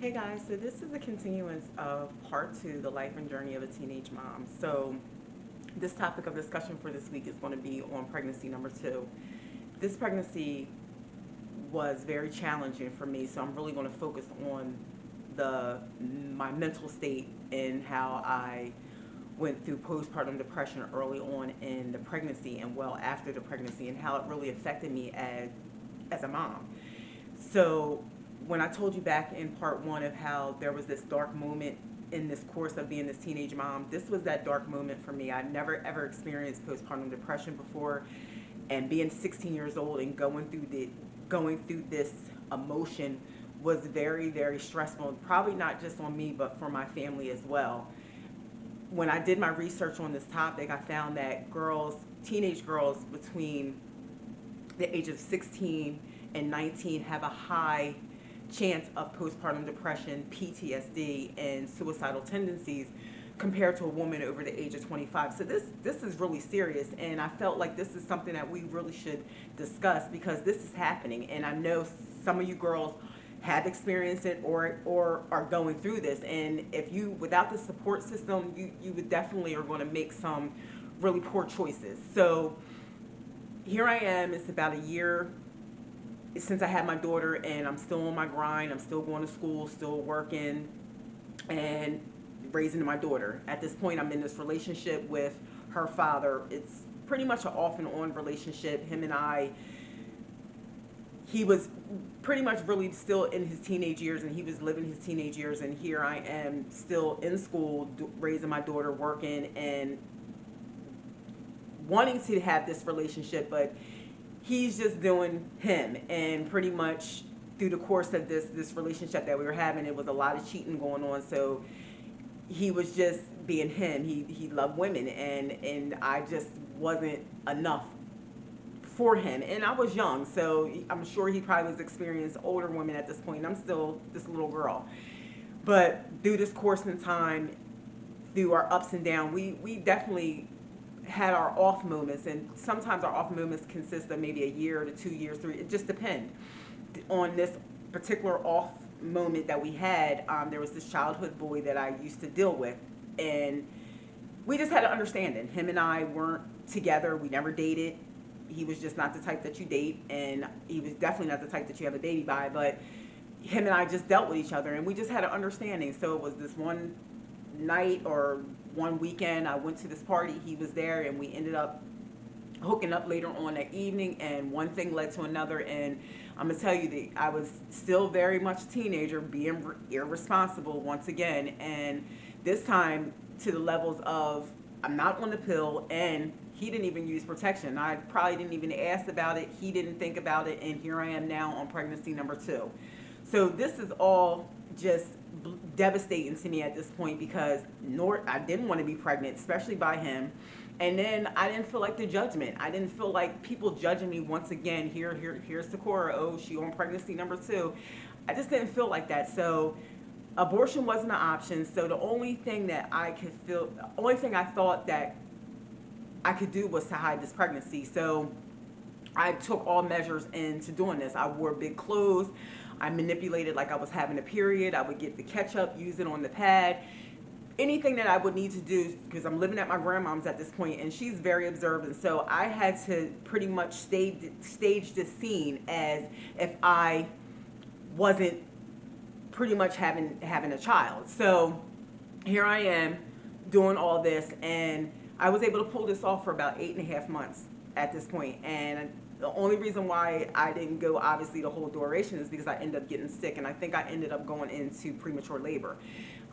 Hey guys, so this is a continuance of part two, the life and journey of a teenage mom. So this topic of discussion for this week is going to be on pregnancy number two. This pregnancy was very challenging for me, so I'm really going to focus on the my mental state and how I went through postpartum depression early on in the pregnancy and well after the pregnancy and how it really affected me as a mom. So when I told you back in part one of how there was this dark moment in this course of being this teenage mom, this was that dark moment for me. I'd never ever experienced postpartum depression before, and being 16 years old and going through this emotion was very very stressful. Probably not just on me, but for my family as well. When I did my research on this topic, I found that teenage girls between the age of 16 and 19 have a high chance of postpartum depression, PTSD, and suicidal tendencies compared to a woman over the age of 25. So this is really serious, and I felt like this is something that we really should discuss because this is happening, and I know some of you girls have experienced it or are going through this, and if you without the support system, you would definitely are going to make some really poor choices. So here I am. It's about a year since I had my daughter, and I'm still on my grind. I'm still going to school, still working, and raising my daughter. At this point, I'm in this relationship with her father. It's pretty much an off and on relationship. Him and I, he was pretty much really still in his teenage years, and he was living his teenage years, and here I am still in school, raising my daughter, working, and wanting to have this relationship, but he's just doing him. And pretty much through the course of this relationship that we were having, it was a lot of cheating going on. So he was just being him. He loved women, and I just wasn't enough for him. And I was young, so I'm sure he probably was experienced older women at this point, and I'm still this little girl. But through this course in time, through our ups and downs, we definitely had our off moments, and sometimes our off moments consist of maybe a year to 2 years, three. It just depends. On this particular off moment that we had, there was this childhood boy that I used to deal with, and we just had an understanding. Him and I weren't together. We never dated. He was just not the type that you date, and he was definitely not the type that you have a baby by. But him and I just dealt with each other, and we just had an understanding. So it was this one night or one weekend, I went to this party, he was there, and we ended up hooking up later on that evening, and one thing led to another. And I'm gonna tell you that I was still very much a teenager, being irresponsible once again, and this time to the levels of I'm not on the pill, and he didn't even use protection. I probably didn't even ask about it, he didn't think about it, and here I am now on pregnancy number two. So this is all just devastating to me at this point because I didn't want to be pregnant, especially by him. And then I didn't feel like the judgment. I didn't feel like people judging me once again. Here's Sakura. Oh, she on pregnancy number two. I just didn't feel like that. So abortion wasn't an option. So the only thing that the only thing I thought that I could do was to hide this pregnancy. So I took all measures into doing this. I wore big clothes. I manipulated like I was having a period. I would get the ketchup, use it on the pad. Anything that I would need to do, because I'm living at my grandmom's at this point, and she's very observant. So I had to pretty much stage this scene as if I wasn't pretty much having a child. So here I am doing all this, and I was able to pull this off for about 8.5 months at this point. And the only reason why I didn't go obviously the whole duration is because I ended up getting sick, and I think I ended up going into premature labor.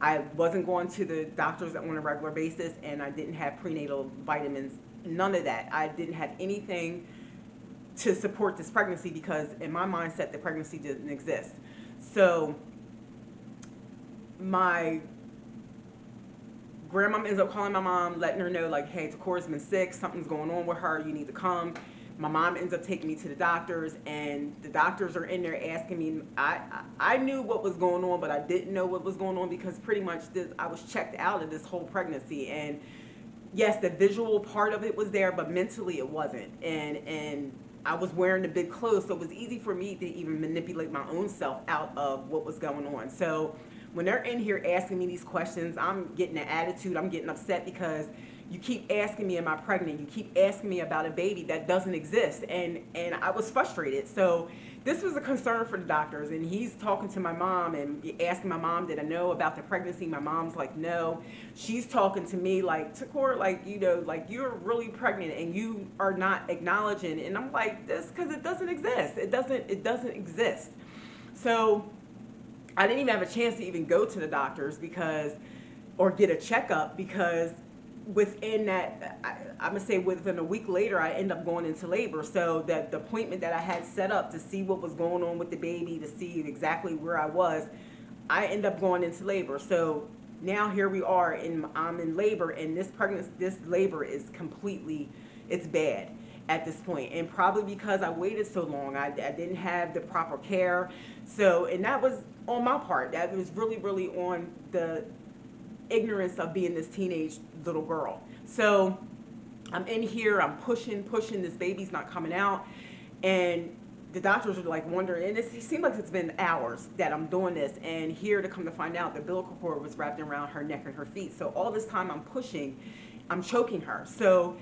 I wasn't going to the doctors on a regular basis, and I didn't have prenatal vitamins, none of that. I didn't have anything to support this pregnancy because in my mindset the pregnancy didn't exist. So my grandma ends up calling my mom, letting her know like, hey, Takura's been sick, something's going on with her, you need to come. My mom ends up taking me to the doctors, and the doctors are in there asking me. I knew what was going on, but I didn't know what was going on because pretty much I was checked out of this whole pregnancy. And yes, the visual part of it was there, but mentally it wasn't. And I was wearing the big clothes, so it was easy for me to even manipulate my own self out of what was going on. So when they're in here asking me these questions, I'm getting an attitude. I'm getting upset because you keep asking me, am I pregnant? You keep asking me about a baby that doesn't exist. And I was frustrated. So this was a concern for the doctors, and he's talking to my mom and asking my mom, did I know about the pregnancy? My mom's like, no. She's talking to me like, Takor, like, you know, like, you're really pregnant and you are not acknowledging. And I'm like, this, because it doesn't exist. It doesn't exist. So I didn't even have a chance to even go to the doctors because, or get a checkup, because within that, I'm gonna say within a week later, I end up going into labor. So that the appointment that I had set up to see what was going on with the baby, to see exactly where I was, I end up going into labor. So now here we are, and I'm in labor, and this labor is completely, it's bad at this point. And probably because I waited so long, I didn't have the proper care. So, and that was on my part. That was really, really on the ignorance of being this teenage little girl. So I'm in here, I'm pushing, this baby's not coming out. And the doctors are like wondering, and it seemed like it's been hours that I'm doing this. And here to come to find out, the umbilical cord was wrapped around her neck and her feet. So all this time I'm pushing, I'm choking her. So,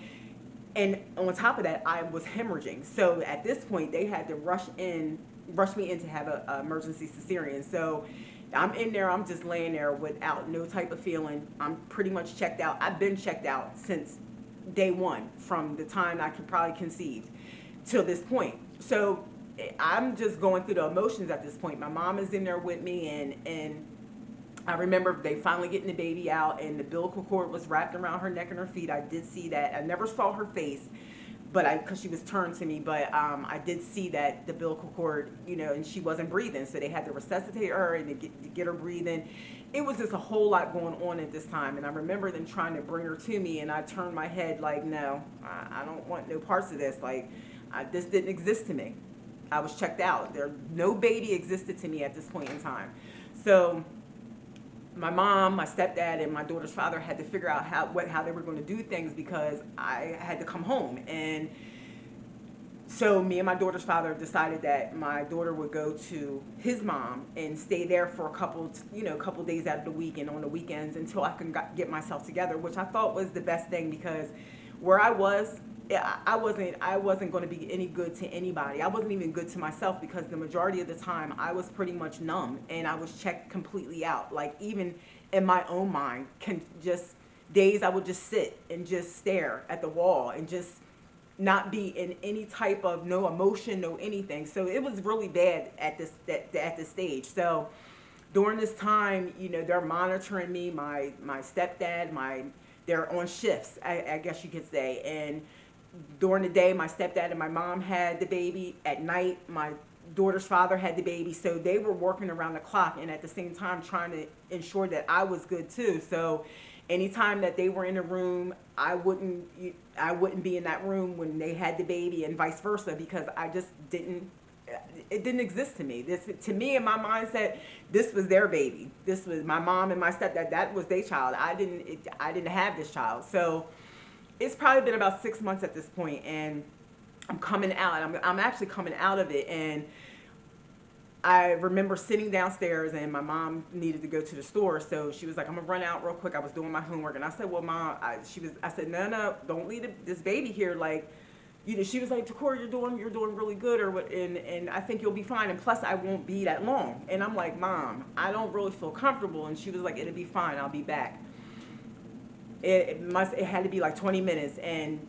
and on top of that, I was hemorrhaging. So at this point, they had to rush me in to have a emergency cesarean. So I'm in there, I'm just laying there without no type of feeling. I'm pretty much checked out. I've been checked out since day one, from the time I could probably conceived till this point. So I'm just going through the emotions at this point. My mom is in there with me, and I remember they finally getting the baby out, and the umbilical cord was wrapped around her neck and her feet. I did see that. I never saw her face, but because she was turned to me, but I did see that the umbilical cord, you know, and she wasn't breathing, so they had to resuscitate her and to get her breathing. It was just a whole lot going on at this time, and I remember them trying to bring her to me, and I turned my head like, no, I don't want no parts of this. Like, this didn't exist to me. I was checked out. No baby existed to me at this point in time. So my mom, my stepdad, and my daughter's father had to figure out how they were going to do things, because I had to come home. And so me and my daughter's father decided that my daughter would go to his mom and stay there for a couple days out of the week and on the weekends until I can get myself together, which I thought was the best thing, because where I was, I wasn't going to be any good to anybody. I wasn't even good to myself, because the majority of the time I was pretty much numb, and I was checked completely out. Like, even in my own mind, days I would just sit and just stare at the wall and just not be in any type of, no emotion, no anything. So it was really bad at this stage. So during this time, you know, they're monitoring me. My stepdad, they're on shifts, I guess you could say. And during the day, my stepdad and my mom had the baby. At night, my daughter's father had the baby. So they were working around the clock, and at the same time trying to ensure that I was good too. So anytime that they were in a room, I wouldn't be in that room when they had the baby, and vice versa, because it didn't exist to me. To me, in my mindset, this was their baby. This was my mom and my stepdad. That was their child. I didn't have this child. So it's probably been about 6 months at this point, and I'm coming out. I'm actually coming out of it, and I remember sitting downstairs, and my mom needed to go to the store, so she was like, I'm gonna run out real quick. I was doing my homework, and I said, well, Mom, I said, no, don't leave this baby here. Like, you know, she was like, Takora, you're doing really good, or what, and I think you'll be fine, and plus I won't be that long. And I'm like, Mom, I don't really feel comfortable. And she was like, it'll be fine, I'll be back. It had to be like 20 minutes, and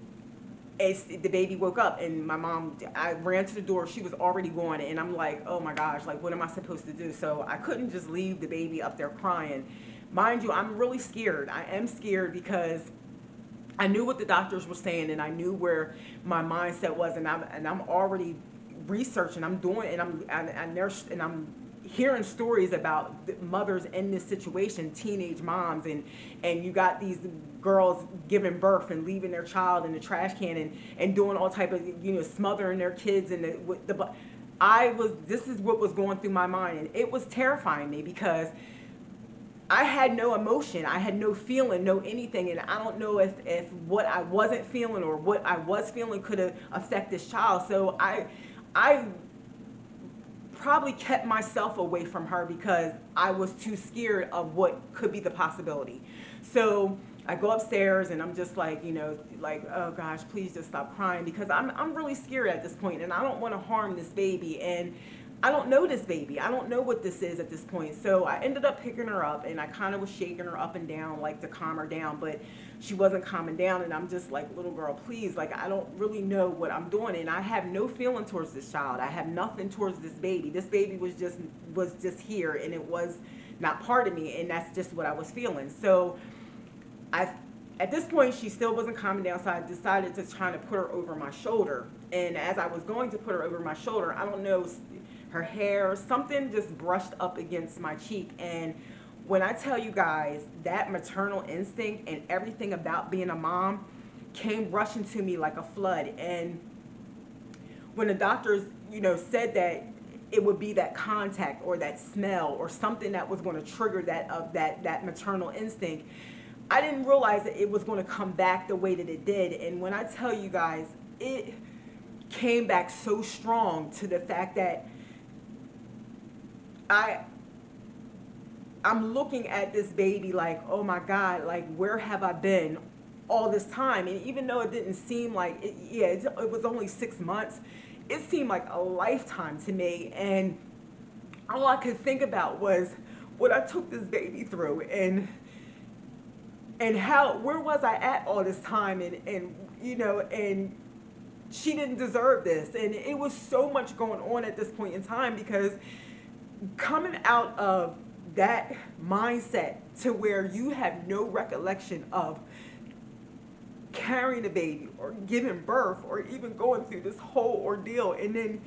the baby woke up, and my mom, I ran to the door. She was already gone, and I'm like, oh my gosh, like, what am I supposed to do? So I couldn't just leave the baby up there crying. Mind you, I'm really scared. I am scared, because I knew what the doctors were saying, and I knew where my mindset was, and I'm already researching. I'm doing, and I'm hearing stories about mothers in this situation, teenage moms, and you got these girls giving birth and leaving their child in the trash can, and doing all type of, you know, smothering their kids, and this is what was going through my mind, and it was terrifying me, because I had no emotion. I had no feeling, no anything. And I don't know if what I wasn't feeling or what I was feeling could have affected this child. So I probably kept myself away from her because I was too scared of what could be the possibility. So I go upstairs and I'm just like, like, oh gosh, please just stop crying, because I'm really scared at this point and I don't want to harm this baby. And I don't know this baby. I don't know what this is at this point. So I ended up picking her up and I kind of was shaking her up and down, like to calm her down, but she wasn't calming down. And I'm just like, little girl, please, like, I don't really know what I'm doing. And I have no feeling towards this child. I have nothing towards this baby. This baby was just here, and it was not part of me. And that's just what I was feeling. So at this point, she still wasn't calming down, so I decided to try to put her over my shoulder. And as I was going to put her over my shoulder, I don't know, her hair, something just brushed up against my cheek. And when I tell you guys, that maternal instinct and everything about being a mom came rushing to me like a flood. And when the doctors, said that it would be that contact or that smell or something that was going to trigger that maternal instinct, I didn't realize that it was going to come back the way that it did. And when I tell you guys, it came back so strong to the fact that I'm looking at this baby like, oh my God, like, where have I been all this time? And even though it didn't seem like it, it was only 6 months, it seemed like a lifetime to me. And all I could think about was what I took this baby through, and where was I at all this time? And she didn't deserve this. And it was so much going on at this point in time, because coming out of that mindset to where you have no recollection of carrying a baby or giving birth or even going through this whole ordeal, and then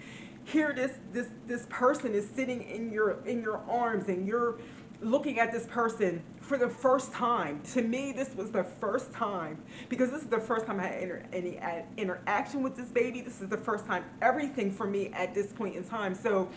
here this person is sitting in your arms, and you're looking at this person for the first time. To me, this was the first time, because this is the first time I had any interaction with this baby. This is the first time everything for me at this point in time. So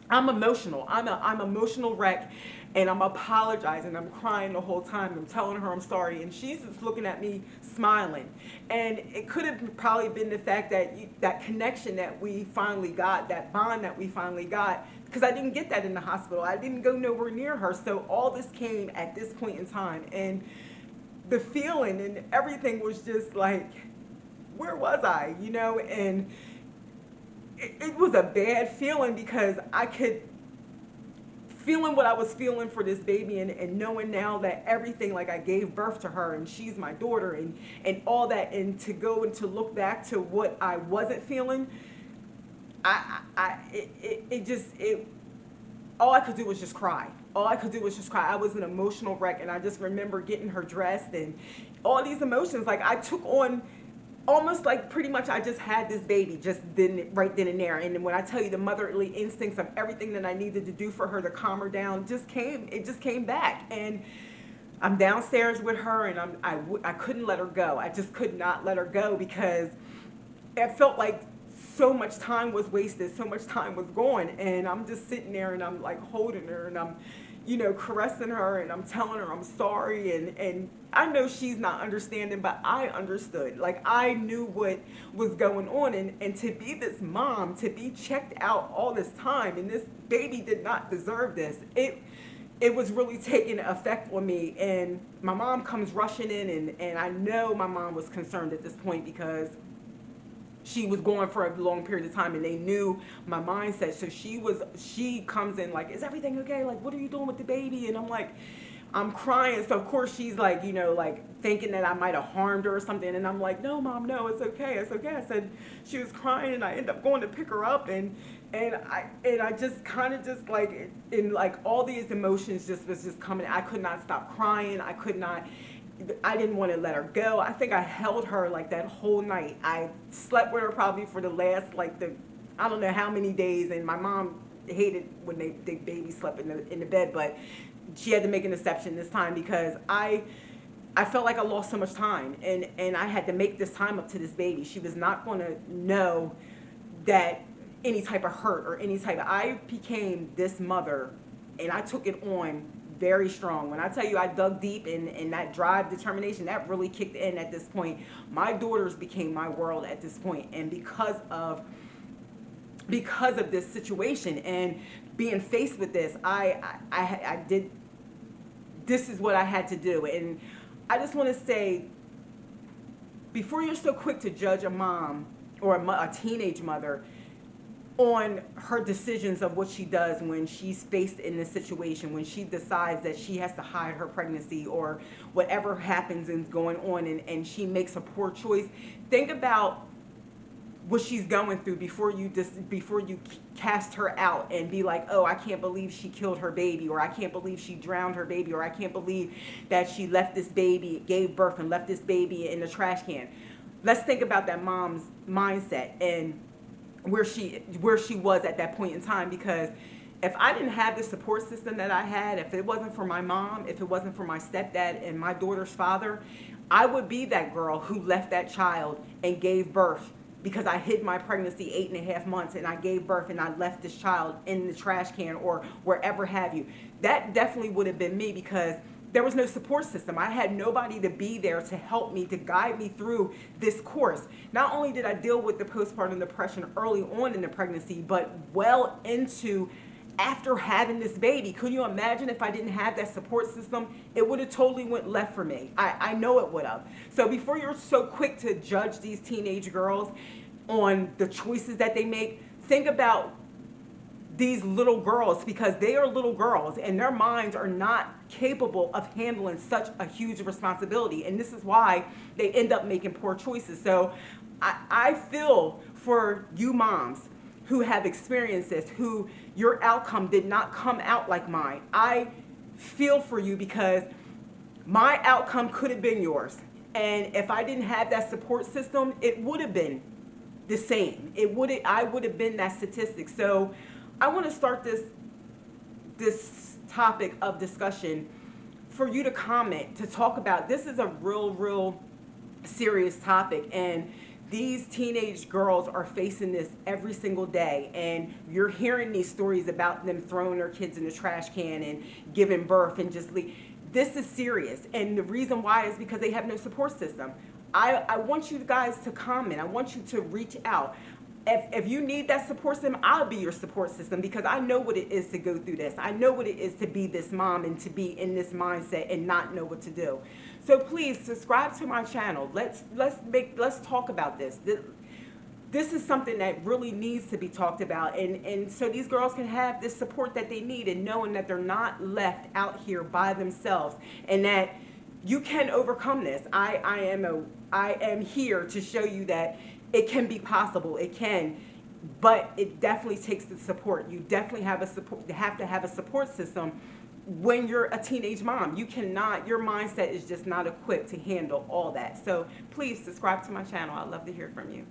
I'm emotional. I'm emotional wreck, and I'm apologizing. I'm crying the whole time. I'm telling her I'm sorry, and she's just looking at me smiling. And it could have probably been the fact that that connection that we finally got, that bond that we finally got, because I didn't get that in the hospital. I didn't go nowhere near her. So all this came at this point in time, and the feeling and everything was just like, where was I? And it was a bad feeling, because I could feeling what I was feeling for this baby, and knowing now that everything, like, I gave birth to her and she's my daughter, and all that, and to go and to look back to what I wasn't feeling, all I could do was just cry. All I could do was just cry. I was an emotional wreck, and I just remember getting her dressed and all these emotions. Like, I took on almost like pretty much I just had this baby right then and there. And when I tell you, the motherly instincts of everything that I needed to do for her to calm her down just came back. And I'm downstairs with her, and I couldn't let her go. I just could not let her go, because it felt like so much time was wasted, so much time was gone. And I'm just sitting there, and I'm like holding her, and I'm caressing her, and I'm telling her I'm sorry, and I know she's not understanding, but I understood. Like, I knew what was going on, and to be this mom, to be checked out all this time, and this baby did not deserve this. It was really taking effect on me. And my mom comes rushing in, and I know my mom was concerned at this point, because she was going for a long period of time, and they knew my mindset. So she comes in like, is everything okay? Like, what are you doing with the baby? And I'm like, I'm crying. So of course she's like, like thinking that I might have harmed her or something. And I'm like, no, Mom, no, it's okay. It's okay. I said, she was crying, and I ended up going to pick her up, and I just kind of just like, in like all these emotions was just coming. I could not stop crying. I didn't want to let her go. I think I held her like that whole night. I slept with her probably for the last, I don't know how many days. And my mom hated when the baby slept in the bed, but she had to make an exception this time, because I felt like I lost so much time, and I had to make this time up to this baby. She was not going to know that any type of hurt or I became this mother, and I took it on very strong. When I tell you I dug deep, and that drive, determination, that really kicked in at this point. My daughters became my world at this point, and because of this situation and being faced with this, I did, this is what I had to do. And I just want to say, before you're so quick to judge a mom or a teenage mother on her decisions of what she does when she's faced in this situation, when she decides that she has to hide her pregnancy or whatever happens and is going on, and she makes a poor choice, think about what she's going through before you cast her out and be like, oh, I can't believe she killed her baby, or I can't believe she drowned her baby, or I can't believe that she left this baby, gave birth and left this baby in the trash can. Let's think about that mom's mindset and where she was at that point in time. Because if I didn't have the support system that I had, if it wasn't for my mom, if it wasn't for my stepdad and my daughter's father, I would be that girl who left that child and gave birth, because I hid my pregnancy 8.5 months and I gave birth and I left this child in the trash can or wherever have you. That definitely would have been me, because there was no support system. I had nobody to be there to help me, to guide me through this course. Not only did I deal with the postpartum depression early on in the pregnancy, but well into after having this baby. Could you imagine if I didn't have that support system? It would have totally went left for me. I know it would have. So before you're so quick to judge these teenage girls on the choices that they make, think about these little girls, because they are little girls and their minds are not capable of handling such a huge responsibility. And this is why they end up making poor choices. So I feel for you moms who have experienced this, who your outcome did not come out like mine. I feel for you, because my outcome could have been yours. And if I didn't have that support system, it would have been the same. I would have been that statistic. So I want to start this topic of discussion for you to comment, to talk about. This is a real serious topic, and these teenage girls are facing this every single day, and you're hearing these stories about them throwing their kids in the trash can and giving birth and just leave. This is serious, and the reason why is because they have no support system. I want you guys to comment. I want you to reach out. If you need that support system, I'll be your support system, because I know what it is to go through this. I know what it is to be this mom and to be in this mindset and not know what to do. So please subscribe to my channel. Let's talk about this. This is something that really needs to be talked about, and so these girls can have this support that they need, and knowing that they're not left out here by themselves, and that you can overcome this. I am here to show you that it can be possible. It can, but it definitely takes the support. You definitely have to have a support system when you're a teenage mom. You cannot, your mindset is just not equipped to handle all that. So please subscribe to my channel. I'd love to hear from you.